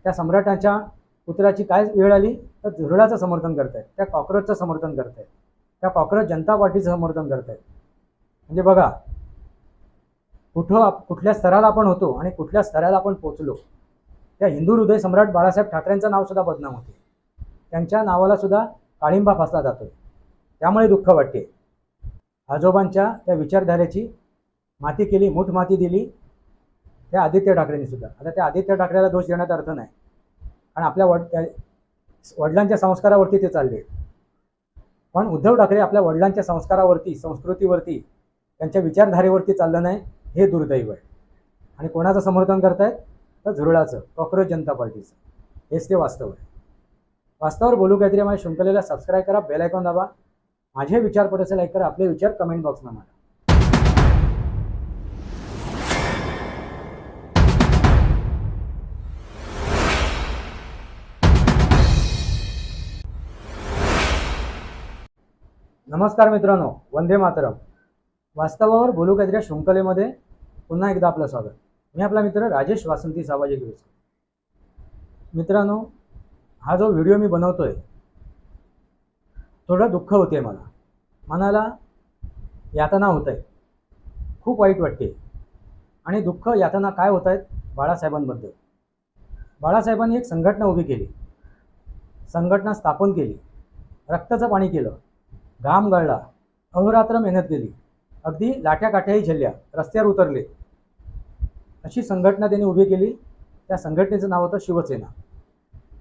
त्या सम्राटाच्या पुत्राची काय वेळ आली तर झुरळाचं समर्थन करतायत, त्या कॉक्रोचचं समर्थन करतायत, त्या कॉक्रोच जनता पार्टीचं समर्थन करतायत. म्हणजे बघा कुठल्या स्तराला आपण होतो आणि कुठल्या स्तराला आपण पोचलो. त्या हिंदू हृदय सम्राट बाळासाहेब ठाकरेंचं नाव सुद्धा बदनाम होते, त्यांच्या नावाला सुद्धा काळिंबा फासला जातोय. त्यामुळे दुःख वाटते. आजोबांच्या त्या विचारधारेची माती केली, मूठ माती दिली त्या आदित्य ठाकरेंनी सुद्धा. आता त्या आदित्य ठाकरेला दोष देण्यात अर्थ नाही, कारण आपल्या वडिलांच्या संस्कारावरती ते चालले. पण उद्धव ठाकरे आपल्या वडिलांच्या संस्कारावरती, संस्कृतीवरती, त्यांच्या विचारधारेवरती चाललं नाही, हे दुर्दैव आहे. आणि कोणाचं समर्थन करतायत तर झुरळाचं, कॉक्रोच जनता पार्टीचं. हेच ते वास्तव आहे. वास्तवावर बोलू काहीतरी माझ्या शृंखलेला सबस्क्राईब करा, बेल आयकॉन दाबा, माझे विचार पडसे लाईक करा, आपले विचार कमेंट बॉक्समध्ये मांडा. नमस्कार मित्रांनो, वंदे मातरम. वास्तवावर बोलू काहीतरी शृंखलेमध्ये पुन्हा एकदा आपलं स्वागत. मी आपला मित्र राजेश वासंती साबाजी गिरसकर. मित्रांनो, हा जो व्हिडिओ मी बनवतोय थोडं दुःख होते, मला मनाला यातना होत आहे, खूप वाईट वाटते. आणि दुःख यातना काय होत आहेत बाळासाहेबांबद्दल. बाळासाहेबांनी एक संघटना उभी केली, संघटना स्थापन केली, रक्ताचं पाणी केलं, घाम गळला, अहोरात्र मेहनत केली, अगदी लाट्या काठ्याही झेलल्या, रस्त्यावर उतरले. अशी संघटना त्यांनी उभी केली. त्या संघटनेचं नाव होतं शिवसेना.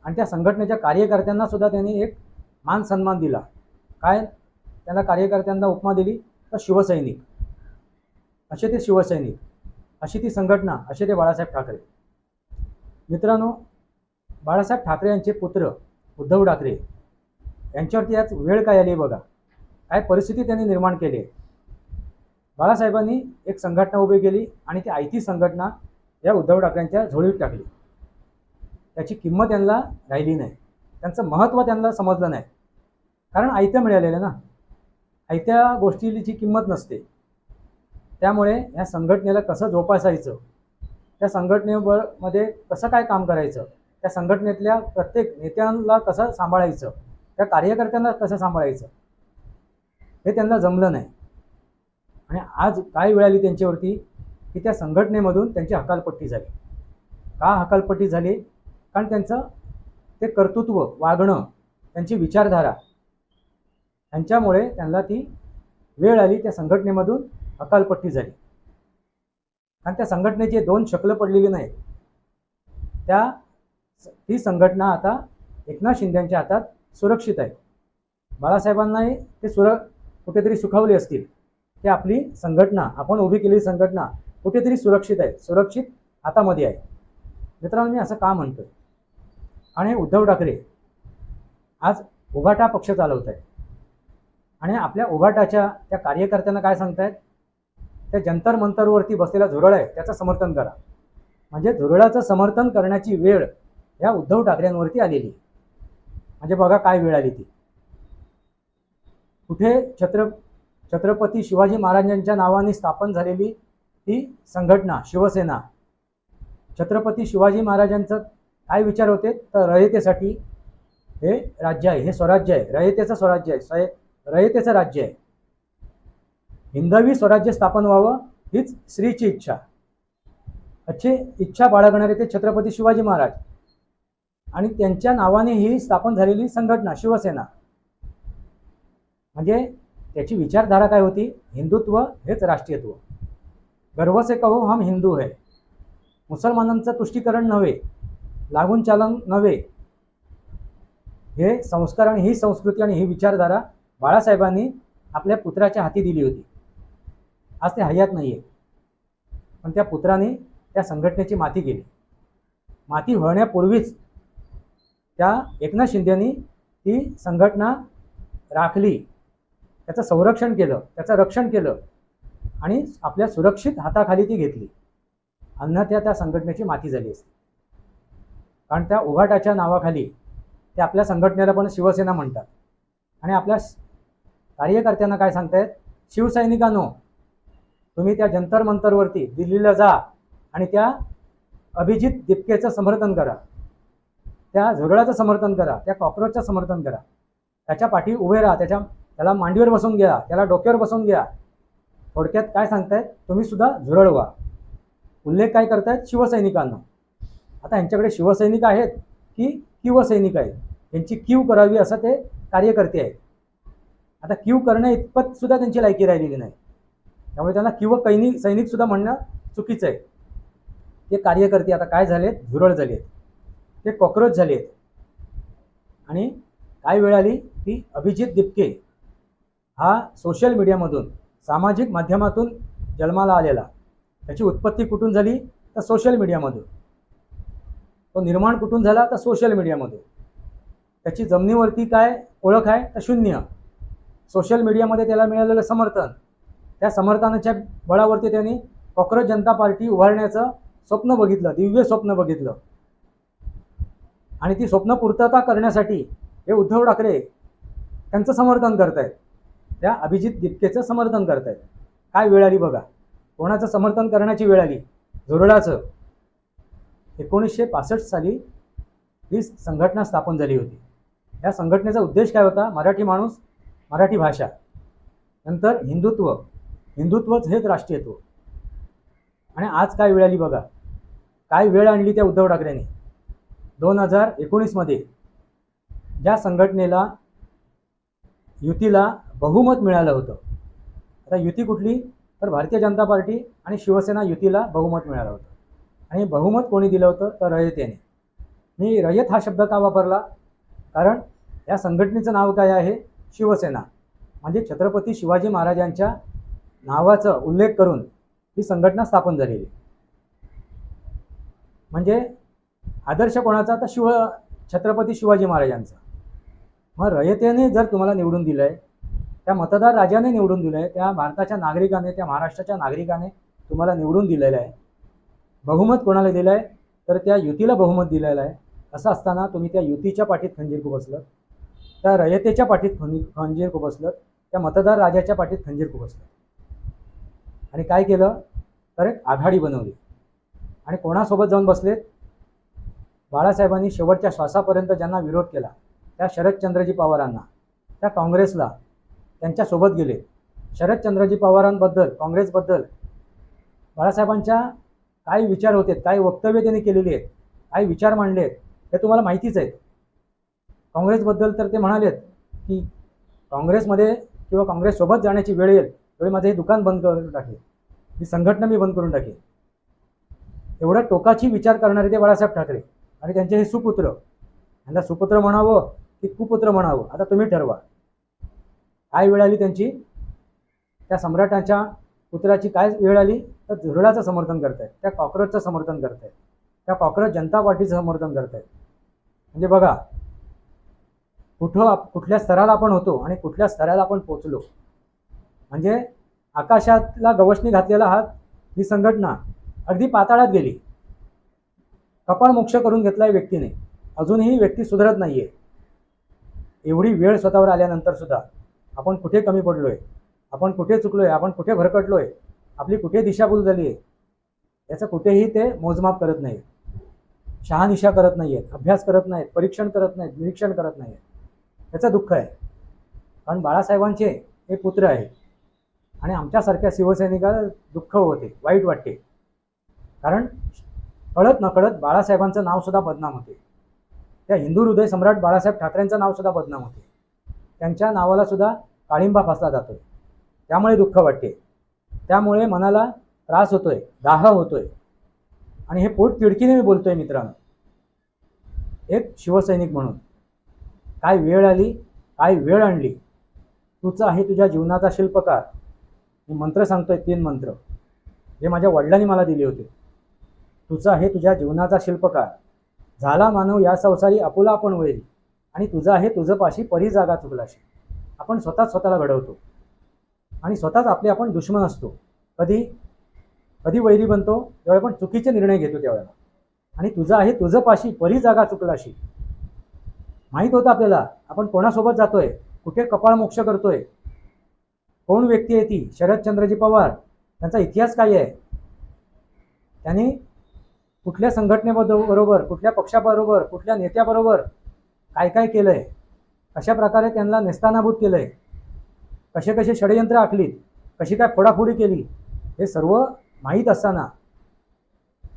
आणि त्या संघटनेच्या कार्यकर्त्यांना सुद्धा त्यांनी एक मान सन्मान दिला. काय त्यांना कार्यकर्त्यांना उपमा दिली तर शिवसैनिक. असे ते शिवसैनिक, अशी ती संघटना, असे ते बाळासाहेब ठाकरे. मित्रांनो, बाळासाहेब ठाकरे यांचे पुत्र उद्धव ठाकरे यांच्यावरती आज वेळ काय आली बघा, काय परिस्थिती त्यांनी निर्माण केली आहे. बाळासाहेबांनी एक संघटना उभी केली आणि ती आयती संघटना या उद्धव ठाकरेंच्या झोळीत टाकली. त्याची किंमत त्यांना राहिली नाही, त्यांचं महत्त्व त्यांना समजलं नाही. कारण आयत्या मिळालेलं ना, आयत्या गोष्टीची किंमत नसते. त्यामुळे या संघटनेला कसं जोपासायचं, त्या संघटनेमध्ये कसं काय काम करायचं, त्या संघटनेतल्या प्रत्येक नेत्यांना कसं सांभाळायचं, त्या कार्यकर्त्यांना कसं सांभाळायचं, हे त्यांना जमलं नाही. आणि आज काय वेळ आली त्यांच्यावरती की त्या संघटनेमधून त्यांची हकालपट्टी झाली. का हकालपट्टी झाली? कारण त्यांचं ते कर्तृत्व, वागणं, त्यांची विचारधारा, यांच्यामुळे त्यांना ती वेळ आली, त्या संघटनेमधून हकालपट्टी झाली. कारण त्या संघटनेचे दोन शकलं पडलेली नाहीत. ती संघटना आता एकनाथ शिंदेच्या हातात सुरक्षित आहे. बाळासाहेबांनाही ते कुठेतरी सुखावले असतील. ते आपली संघटना, आपण उभी केलेली संघटना कुठेतरी सुरक्षित आहे, सुरक्षित हातामध्ये आहे. मित्रांनो, मी असं का म्हणतोय? आणि उद्धव ठाकरे आज उभाटा पक्ष चालवत आहेत आणि आपल्या उभाटाच्या त्या कार्यकर्त्यांना काय सांगतायत, त्या जंतर मंतरवरती बसलेला झुरळ आहे त्याचं समर्थन करा. म्हणजे झुरळाचं समर्थन करण्याची वेळ या उद्धव ठाकरेंवरती आलेली. म्हणजे बघा काय वेळ आली ती. कुठे छत्रपती शिवाजी महाराजांच्या नावाने स्थापन झालेली ती संघटना शिवसेना. छत्रपती शिवाजी महाराजांचं काय विचार होते तर रयतेसाठी हे राज्य आहे, हे स्वराज्य आहे, रयतेचं स्वराज्य आहे, रयतेचं राज्य आहे. हिंदवी स्वराज्य स्थापन व्हावं हीच श्रीची इच्छा. अच्छे इच्छा बाळगणारे ते छत्रपती शिवाजी महाराज आणि त्यांच्या नावाने ही स्थापन झालेली संघटना शिवसेना. म्हणजे त्याची विचारधारा काय होती? हिंदुत्व हेच राष्ट्रीयत्व. गर्व से कहो हम हिंदू है. मुसलमानांचं तुष्टीकरण नव्हे, लागून चालन नव्हे. हे संस्कार आणि ही संस्कृती आणि ही विचारधारा बाळासाहेबांनी आपल्या पुत्राच्या हाती दिली होती. आज ते हयात नाही आहे, पण त्या पुत्राने त्या संघटनेची माती केली. माती होण्यापूर्वीच त्या एकनाथ शिंदेनी ती संघटना राखली, त्याचं संरक्षण केलं, त्याचं रक्षण केलं आणि आपल्या सुरक्षित हाताखाली ती घेतली. अन्यथा त्या संघटनेची माती झाली असती. कारण त्या उभाटाच्या नावाखाली ते आपल्या संघटनेला पण शिवसेना म्हणतात आणि आपल्या कार्यकर्त्यांना काय सांगतायत, शिवसैनिकांनो तुम्ही त्या जंतर मंतरवरती दिल्लीला जा आणि त्या अभिजित दिपकेचं समर्थन करा. त्या झुरळाचं समर्थन करा, त्या कॉक्रोचचं समर्थन करा, त्याच्या पाठी उभे राहा, त्याला मांडीवर बसवून घ्या, त्याला डोक्यावर बसवून घ्या. थोडक्यात काय सांगतायत, तुम्ही सुद्धा झुरळ व्हा. उल्लेख काय करतायत, शिवसैनिकांना. आता यांच्याकडे शिवसैनिक आहेत की किवसैनिक आहेत, यांची कीव करावी असं ते कार्यकर्ते आहेत. आता कीव करण्या इतपत सुद्धा त्यांची लायकी राहिलेली नाही, त्यामुळे त्यांना किंवा सैनिक सुद्धा म्हणणं चुकीचं आहे. ते कार्यकर्ते आता काय झालेत, झुरळ झालेत, ते कॉक्रोच झालेत. आणि काय वेळ आली की अभिजित दिपके हा सोशल मीडियामधून, सामाजिक माध्यमातून जन्माला आलेला. त्याची उत्पत्ती कुठून झाली तर सोशल मीडियामधून. तो निर्माण कुठून झाला तर सोशल मीडियामधून. त्याची जमिनीवरती काय ओळख आहे तर शून्य. सोशल मीडियामध्ये त्याला मिळालेलं समर्थन, त्या समर्थनाच्या बळावरती त्यांनी कॉक्रोच जनता पार्टी उभारण्याचं स्वप्न बघितलं, दिव्य स्वप्न बघितलं. आणि ती स्वप्न पूर्तता करण्यासाठी हे उद्धव ठाकरे त्यांचं समर्थन करत आहेत, त्या अभिजित दिपकेचं समर्थन करत आहेत. काय वेळ आली बघा, कोणाचं समर्थन करण्याची वेळ आली, झुरळाचं. 1965 साली ही संघटना स्थापन झाली होती. या संघटनेचा उद्देश काय होता, मराठी माणूस, मराठी भाषा, नंतर हिंदुत्वच हेच राष्ट्रीयत्व. आणि आज काय वेळ आली बघा, काय वेळ आणली त्या उद्धव ठाकरेंनी. 2019 मध्ये ज्या संघटनेला, युतीला बहुमत मिळालं होतं. आता युती कुठली तर भारतीय जनता पार्टी आणि शिवसेना युतीला बहुमत मिळालं होतं. आणि बहुमत कोणी दिलं होतं तर रयतेने. मी रयत हा शब्द का वापरला, कारण या संघटनेचं नाव काय आहे, शिवसेना. म्हणजे छत्रपती शिवाजी महाराजांच्या नावाचा उल्लेख करून ही संघटना स्थापन झालेली. म्हणजे आदर्श कोणाचा तर छत्रपती शिवाजी महाराजांचा. मग रयतेने जर तुम्हाला निवडून दिलं आहे, त्या मतदार राजाने निवडून दिलं आहे, त्या भारताच्या नागरिकाने, त्या महाराष्ट्राच्या नागरिकाने तुम्हाला निवडून दिलेलं आहे. बहुमत कोणाला दिलं आहे तर त्या युतीला बहुमत दिलेलं आहे. असं असताना तुम्ही त्या युतीच्या पाठीत खंजीर खुपसलं, त्या रयतेच्या पाठीत खंजीर खुपसलं, त्या मतदार राजाच्या पाठीत खंजीर खुपसलं. आणि काय केलं तर एक आघाडी बनवली. आणि कोणासोबत जाऊन बसलेत, बाळासाहेबांनी शेवटच्या श्वासापर्यंत ज्यांना विरोध केला त्या शरदचंद्रजी पवारांना, त्या काँग्रेसला त्यांच्यासोबत गेले. शरदचंद्रजी पवारांबद्दल, काँग्रेसबद्दल बाळासाहेबांच्या काय विचार होते, काय वक्तव्य त्यांनी केलेली आहेत, काय विचार मांडले आहेत हे तुम्हाला माहितीच आहेत. काँग्रेसबद्दल तर ते म्हणालेत की काँग्रेसमध्ये किंवा काँग्रेससोबत जाण्याची वेळ येईल त्यावेळी माझं हे दुकान बंद करून टाकेल, ही संघटना मी बंद करून टाकेल. एवढ्या टोकाची विचार करणारे ते बाळासाहेब ठाकरे आणि त्यांचे हे सुपुत्र. यांना सुपुत्र म्हणावं की कुपुत्र म्हणावं आता तुम्ही ठरवा. काय वेळ आली त्यांची, त्या सम्राटाच्या पुत्राची काय वेळ आली तर झुरळाचं समर्थन करत आहेत, त्या कॉक्रोचचं समर्थन करत आहेत, त्या कॉक्रोच जनता पार्टीचं समर्थन करत आहेत. म्हणजे बघा कुठल्या स्तराला आपण होतो आणि कुठल्या स्तराला आपण पोचलो. म्हणजे आकाशातला गवसणी घातलेला हात ही संघटना अगदी पाताळात गेली, कपाळ मोक्ष करून घेतलाय व्यक्तीने. अजूनही व्यक्ती सुधारत नाहीये. एवढी वेळ स्वतःवर आल्यानंतर सुद्धा आपण कुठे कमी पडलोय, आपण कुठे चुकलोय, आपण कुठे भरकटलोय, आपली कुठे दिशाभूल झाली आहे याचं कुठेही ते मोजमाप करत नाहीत, शहानिशा करत नाहीयेत, अभ्यास करत नाहीत, परीक्षण करत नाहीत, निरीक्षण करत नाहीत. याचं दुःख आहे. कारण बाळासाहेबांचे हे पुत्र आहेत आणि आमच्यासारख्या शिवसैनिकाला दुःख होते, वाईट वाटते. कारण कळत नकळत बाळासाहेबांचं नावसुद्धा बदनाम होते. त्या हिंदू हृदय सम्राट बाळासाहेब ठाकरेंचं नावसुद्धा बदनाम होते. त्यांच्या नावाला सुद्धा काळिंबा फासला जातोय. त्यामुळे दुःख वाटते, त्यामुळे मनाला त्रास होतोय, दाह होतोय. आणि हे पोट तिडकीने मी बोलतोय मित्रांनो, एक शिवसैनिक म्हणून. काय वेळ आली, काय वेळ आणली. तुझा आहे तुझ्या जीवनाचा शिल्पकार. मी मंत्र सांगतोय, 3 मंत्र जे माझ्या वडिलांनी मला दिले होते. तुझा आहे तुझ्या जीवनाचा शिल्पकार, झाला मानव या संसारी आपुला आपण वैरी, आणि तुझा आहे तुझं पाशी परी जागा चुकलाशी. आपण स्वतःच स्वतःला घडवतो आणि स्वतःच आपले आपण दुश्मन असतो. कधी कधी वैरी बनतो त्यावेळी आपण चुकीचे निर्णय घेतो त्यावेळेला. आणि तुझं आहे तुझं पाशी परी जागा चुकलाशी. माहीत होतं आपल्याला आपण कोणासोबत जातोय, कुठे कपाळ मोक्ष करतोय, कोण व्यक्ती आहे ती. शरदचंद्रजी पवार, त्यांचा इतिहास काय आहे. त्यांनी कुठल्या संघटनेबरोबर, कुठल्या पक्षाबरोबर, कुठल्या नेत्याबरोबर काय काय केलं आहे, कशा प्रकारे त्यांना नेस्तानाबूत केलं आहे, कसे कसे षडयंत्र आखलीत, कशी काय फोडाफोडी केली, हे सर्व माहीत असताना,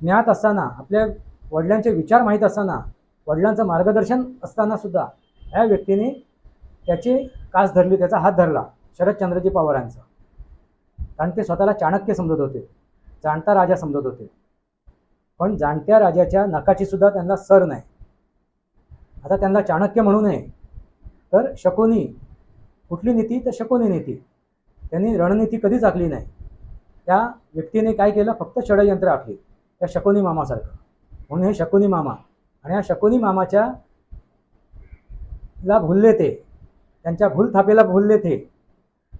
ज्ञात असताना, आपल्या वडिलांचे विचार माहीत असताना, वडिलांचं मार्गदर्शन असताना सुद्धा या व्यक्तीने त्याची कास धरली, त्याचा हात धरला, शरदचंद्रजी पवारांचा. कारण ते स्वतःला चाणक्य समजत होते, जाणता राजा समजत होते. पण जाणत्या राजाच्या नकाची सुद्धा त्यांना सर नाही. आता त्यांना चाणक्य म्हणू नये, तर शकुनी, कुठली नीती, तर शकुनी नीती. त्यांनी रणनीती कधीच आखली नाही. त्या व्यक्तीने काय केलं, फक्त षडयंत्र आखली, त्या शकुनी मामासारखं. म्हणून हे शकुनी मामा. आणि या शकुनी मामाच्या ला भुलले ते, त्यांच्या भूलथापेला भुलले ते.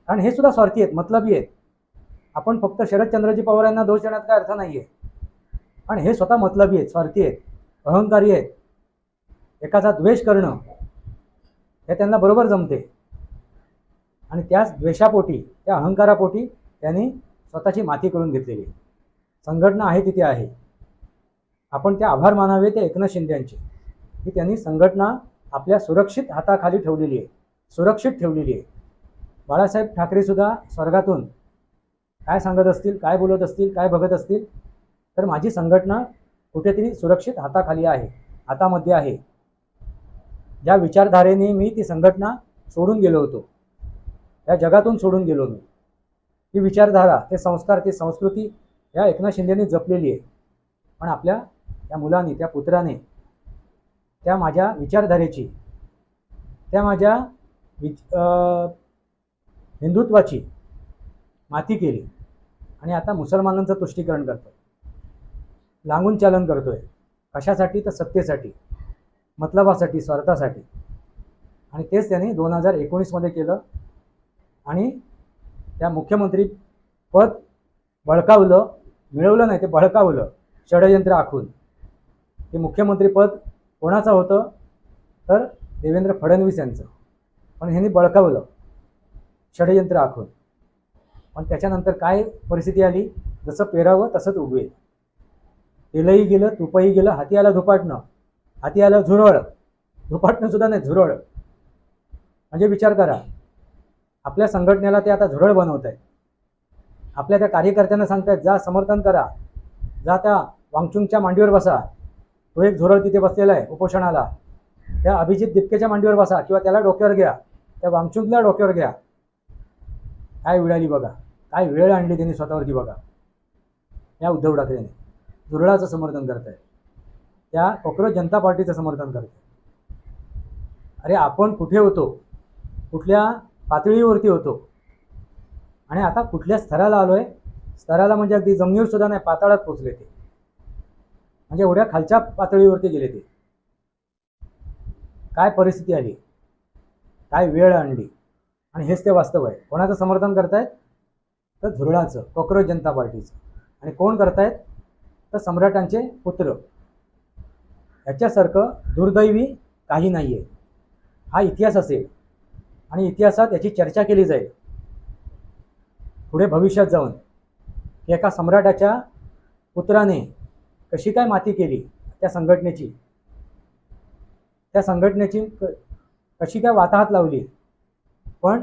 कारण हे सुद्धा स्वार्थी आहेत, मतलबी आहेत. आपण फक्त शरदचंद्रजी पवार यांना दोष देण्यात काय अर्थ नाही आहे. पण हे स्वतः मतलबी आहेत, स्वार्थी आहेत, अहंकारी आहेत. एकाचा द्वेष करणं हे त्यांना बरोबर जमते. आणि त्याच द्वेषापोटी, त्या अहंकारापोटी त्यांनी स्वतःची माती करून घेतलेली. संघटना आहे तिथे आहे. आपण ते आभार मानावे त्या एकनाथ शिंदे यांचे, की त्यांनी संघटना आपल्या सुरक्षित हाताखाली ठेवलेली आहे, सुरक्षित ठेवलेली आहे. बाळासाहेब ठाकरेसुद्धा स्वर्गातून काय सांगत असतील, काय बोलत असतील, काय बघत असतील, तर माझी संघटना कुठेतरी सुरक्षित हाताखाली आहे, हातामध्ये आहे. ज्या विचारधारेने मी ती संघटना सोडून गेलो होतो, या जगातून सोडून गेलो मी, ती विचारधारा, ते संस्कार, ती संस्कृती या एकनाथ शिंदेने जपलेली आहे. पण आपल्या त्या मुलांनी, त्या पुत्राने त्या माझ्या विचारधारेची, त्या माझ्या हिंदुत्वाची माती केली. आणि आता मुसलमानांचं तुष्टीकरण करतोय, लांबून चालन करतोय. कशासाठी, तर सत्तेसाठी, मतलबासाठी, स्वार्थासाठी. आणि तेच त्यांनी 2019मध्ये केलं. आणि त्या मुख्यमंत्री पद बळकावलं, मिळवलं नाही, ते बळकावलं षडयंत्र आखून. ते मुख्यमंत्री पद कोणाचं होतं, तर देवेंद्र फडणवीस यांचं. पण ह्यांनी बळकावलं षडयंत्र आखून. पण त्याच्यानंतर काय परिस्थिती आली, जसं पेरावं तसंच उगवेल. तेलही गेलं, तुपही गेलं, हाती आलं धुपाटणं, हाती आलं झुरळ, धुपाटणं सुद्धा नाही, झुरळ. म्हणजे विचार करा, आपल्या संघटनेला ते आता झुरळ बनवत आहेत. आपल्या त्या कार्यकर्त्यांना सांगतायत, जा समर्थन करा, जा त्या वांगचुंगच्या मांडीवर बसा. तो एक झुरळ तिथे बसलेला आहे उपोषणाला. त्या अभिजित दिपकेच्या मांडीवर बसा, किंवा त्याला डोक्यावर घ्या, त्या वांगचुंगला डोक्यावर घ्या. काय वेळ आली बघा, काय वेळ आणली त्यांनी स्वतःवरती बघा. या उद्धव ठाकरेने झुरळाचं समर्थन करत आहे, त्या कॉक्रोच जनता पार्टीचं समर्थन करत आहे. अरे आपण कुठे होतो, कुठल्या पातळीवरती होतो, आणि आता कुठल्या स्तराला आलो आहे. स्तराला म्हणजे अगदी जमिनीवर सुद्धा नाही, पाताळात पोचले ते. म्हणजे एवढ्या खालच्या पातळीवरती गेले ते. काय परिस्थिती आली, काय वेळ आणली. आणि हेच ते वास्तव आहे. कोणाचं समर्थन करतायत, तर झुरळाचं, कॉक्रोच जनता पार्टीचं. आणि कोण करतायत, तर सम्राटांचे पुत्र. ह्याच्यासारखं दुर्दैवी काही नाही आहे. हा इतिहास असेल, आणि इतिहासात याची चर्चा केली जाईल पुढे भविष्यात जाऊन, की एका सम्राटाच्या पुत्राने कशी काय माती केली त्या संघटनेची, त्या संघटनेची कशी काय वाताहत लावली. पण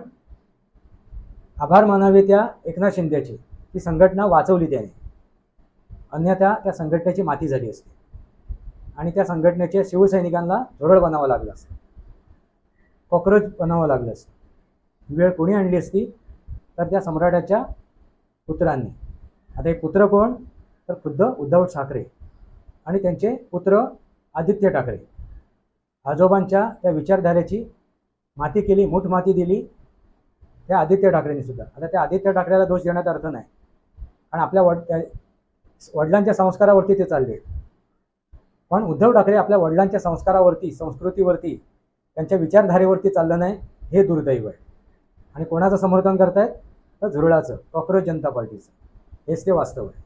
आभार मानावे त्या एकनाथ शिंदेचे, ती संघटना वाचवली त्याने. अन्यथा त्या संघटनेची माती झाली असते, आणि त्या संघटनेच्या शिवसैनिकांना झुरळ बनावं लागलं असतं, कॉक्रोच बनावं लागलं असतं. वेळ कोणी आणली असती, तर त्या सम्राटाच्या पुत्रांनी. आता हे पुत्र कोण, तर खुद्द उद्धव ठाकरे आणि त्यांचे पुत्र आदित्य ठाकरे. आजोबांच्या त्या विचारधारेची माती केली, मूठ माती दिली त्या आदित्य ठाकरेंनी सुद्धा. आता त्या आदित्य ठाकरेला दोष देण्यात अर्थ नाही, कारण आपल्या वडिलांच्या संस्कारावरती ते चालले. पण उद्धव ठाकरे आपल्या वडिलांच्या संस्कारावरती, संस्कृतीवरती, त्यांच्या विचारधारेवरती चाललं नाही, हे दुर्दैव आहे. आणि कोणाचं समर्थन करतायत, तर झुरळाचं, कॉक्रोच जनता पार्टीचं. हेच ते वास्तव आहे.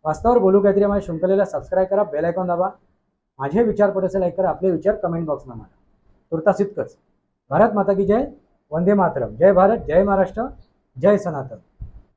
वास्तवावर बोलू काहीतरी माझ्या शृंखलेला सबस्क्राईब करा, बेल आयकॉन दाबा. माझे विचार पडसे लाईक करा, आपले विचार कमेंट बॉक्सला मांडा. तुर्तास इतकंच. भारत माता की जय, वंदे मातरम. जय भारत, जय महाराष्ट्र, जय सनातन.